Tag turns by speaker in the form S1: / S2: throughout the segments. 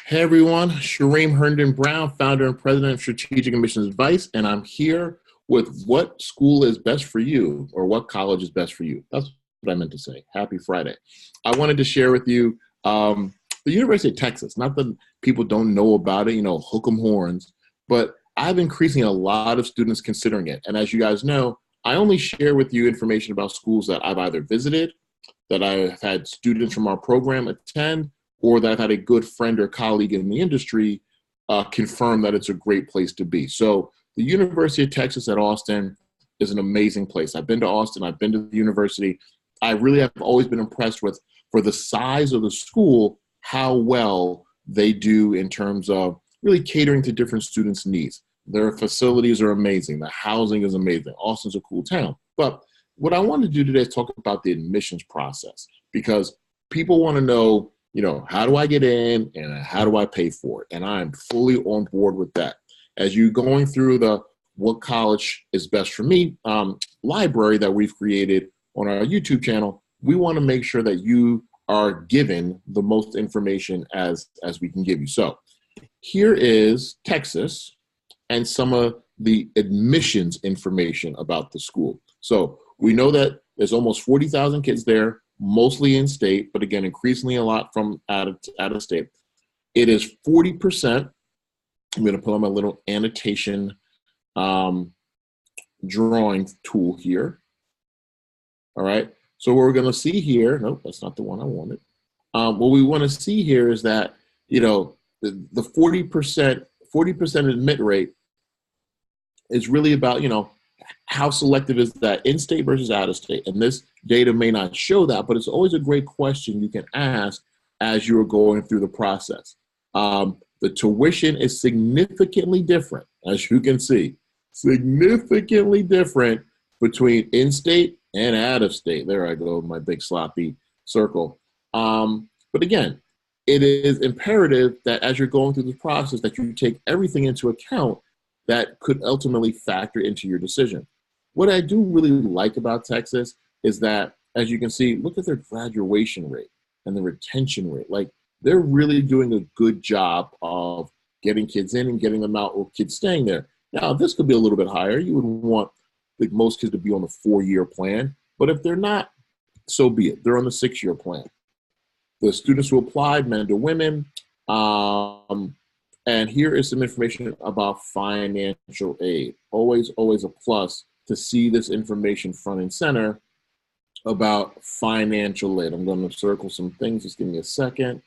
S1: Hey everyone, Shareem Herndon Brown, founder and president of Strategic Admissions Advice, and I'm here with what school is best for you or what college is best for you. That's what I meant to say. Happy Friday. I wanted to share with you the University of Texas. Not that people don't know about it, hook 'em horns, but I've increasingly a lot of students considering it. And as you guys know, I only share with you information about schools that I've either visited, that I've had students from our program attend, or that I've had a good friend or colleague in the industry confirm that it's a great place to be. So the University of Texas at Austin is an amazing place. I've been to Austin, I've been to the university. I really have always been impressed with, for the size of the school, how well they do in terms of really catering to different students' needs. Their facilities are amazing. The housing is amazing. Austin's a cool town. But what I want to do today is talk about the admissions process, because people want to know, how do I get in and how do I pay for it? And I'm fully on board with that. As you're going through the what college is best for me library that we've created on our YouTube channel, we want to make sure that you are given the most information as we can give you. So here is Texas and some of the admissions information about the school. So we know that there's almost 40,000 kids there, mostly in state, but again, increasingly a lot from out of state. It is 40%. I'm going to put on my little annotation drawing tool here. All right. So what we're going to see here, nope, that's not the one I wanted. What we want to see here is that, the 40% admit rate is really about, how selective is that in-state versus out-of-state? And this data may not show that, but it's always a great question you can ask as you're going through the process. The tuition is significantly different, as you can see, significantly different between in-state and out-of-state. There I go, my big sloppy circle. But again, it is imperative that as you're going through the process that you take everything into account that could ultimately factor into your decision. What I do really like about Texas is that, as you can see, look at their graduation rate and the retention rate. Like, they're really doing a good job of getting kids in and getting them out, or kids staying there. Now, this could be a little bit higher. You would want most kids to be on the 4-year plan, but if they're not, so be it. They're on the 6-year plan. The students who applied, men to women, and here is some information about financial aid. Always, always a plus to see this information front and center about financial aid. I'm going to circle some things. Just give me a second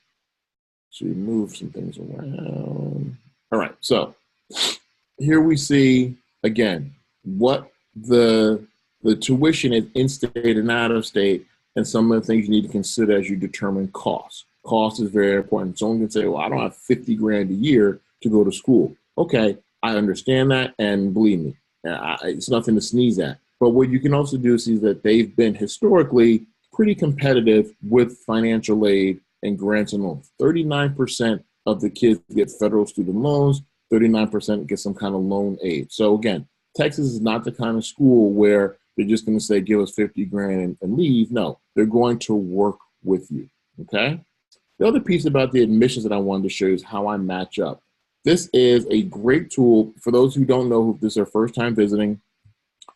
S1: to move some things around. All right, so here we see, again, what the tuition is in-state and out-of-state, and some of the things you need to consider as you determine costs. Cost is very important. Someone can say, well, I don't have 50 grand a year to go to school. Okay, I understand that, and believe me, it's nothing to sneeze at. But what you can also do is see that they've been historically pretty competitive with financial aid and grants and loans. 39% of the kids get federal student loans, 39% get some kind of loan aid. So again, Texas is not the kind of school where they're just going to say, give us 50 grand and leave. No, they're going to work with you, okay? The other piece about the admissions that I wanted to show you is how I match up. This is a great tool for those who don't know, if this is their first time visiting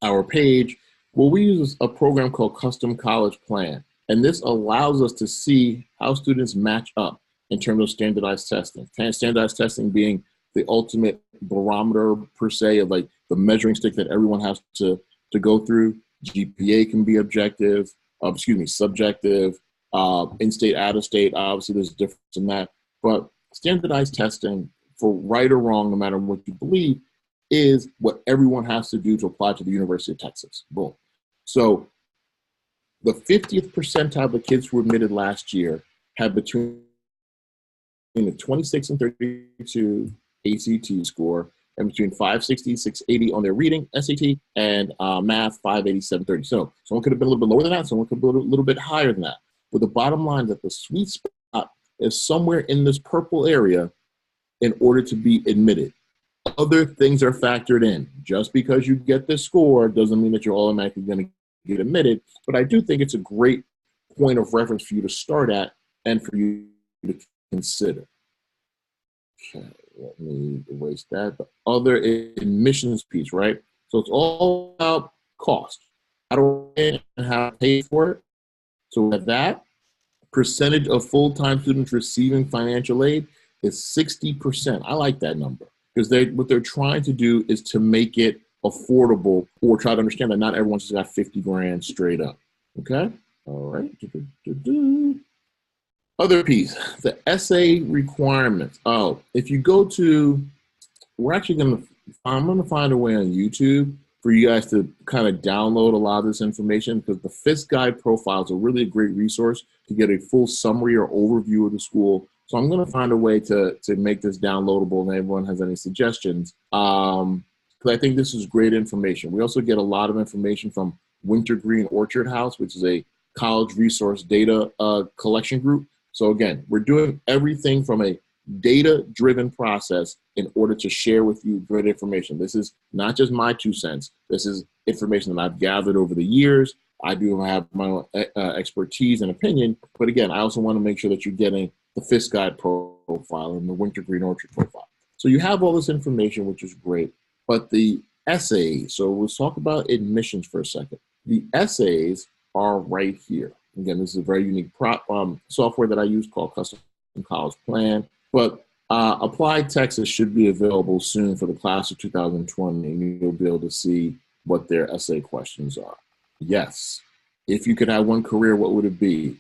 S1: our page. Well, we use a program called Custom College Plan, and this allows us to see how students match up in terms of standardized testing. Standardized testing being the ultimate barometer, per se, of like the measuring stick that everyone has to go through. GPA can be subjective. In-state, out-of-state, obviously there's a difference in that. But standardized testing, for right or wrong, no matter what you believe, is what everyone has to do to apply to the University of Texas. Boom. So the 50th percentile of kids who were admitted last year had between the 26 and 32 ACT score, and between 560, 680 on their reading, SAT, and math, 580, 730. So someone could have been a little bit lower than that, someone could have been a little bit higher than that. But the bottom line is that the sweet spot is somewhere in this purple area in order to be admitted. Other things are factored in. Just because you get this score doesn't mean that you're automatically going to get admitted. But I do think it's a great point of reference for you to start at and for you to consider. Okay, let me erase that. The other admissions piece, right? So it's all about cost. How to and how to pay for it. So with that, percentage of full-time students receiving financial aid is 60%. I like that number because what they're trying to do is to make it affordable or try to understand that not everyone's just got 50 grand straight up. Okay? All right. Other piece, the essay requirements. Oh, if you go to, I'm going to find a way on YouTube for you guys to kind of download a lot of this information because the FISC Guide profiles are really a great resource to get a full summary or overview of the school. So I'm going to find a way to make this downloadable and everyone has any suggestions. Because I think this is great information. We also get a lot of information from Wintergreen Orchard House, which is a college resource data collection group. So again, we're doing everything from a data-driven process in order to share with you great information. This is not just my 2 cents. This is information that I've gathered over the years. I do have my own expertise and opinion, but again, I also want to make sure that you're getting the FISC Guide profile and the Wintergreen Orchard profile. So you have all this information, which is great, but the essays, so let's talk about admissions for a second. The essays are right here. Again, this is a very unique software that I use called Custom College Plan. But Applied Texas should be available soon for the class of 2020, and you'll be able to see what their essay questions are. Yes. If you could have one career, what would it be?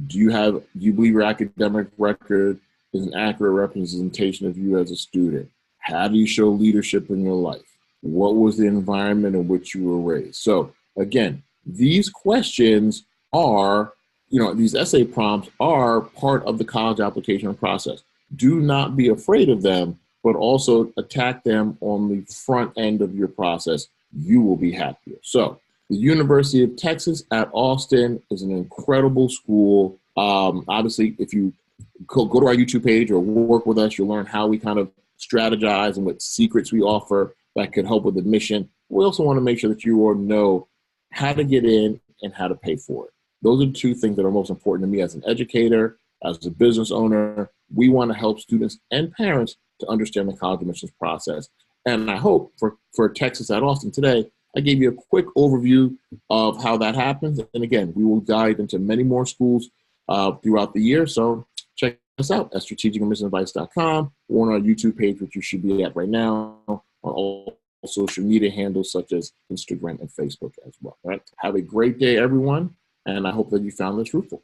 S1: Do you believe your academic record is an accurate representation of you as a student? How do you show leadership in your life? What was the environment in which you were raised? So again, these questions are, these essay prompts are part of the college application process. Do not be afraid of them, but also attack them on the front end of your process. You will be happier. So the University of Texas at Austin is an incredible school. Obviously, if you go to our YouTube page or work with us, you'll learn how we kind of strategize and what secrets we offer that could help with admission. We also want to make sure that you all know how to get in and how to pay for it. Those are 2 things that are most important to me as an educator, as a business owner. We want to help students and parents to understand the college admissions process. And I hope for Texas at Austin today, I gave you a quick overview of how that happens. And again, we will dive into many more schools throughout the year. So check us out at strategic-admissionsadvice.com or on our YouTube page, which you should be at right now, on all social media handles such as Instagram and Facebook as well. All right. Have a great day, everyone. And I hope that you found this fruitful.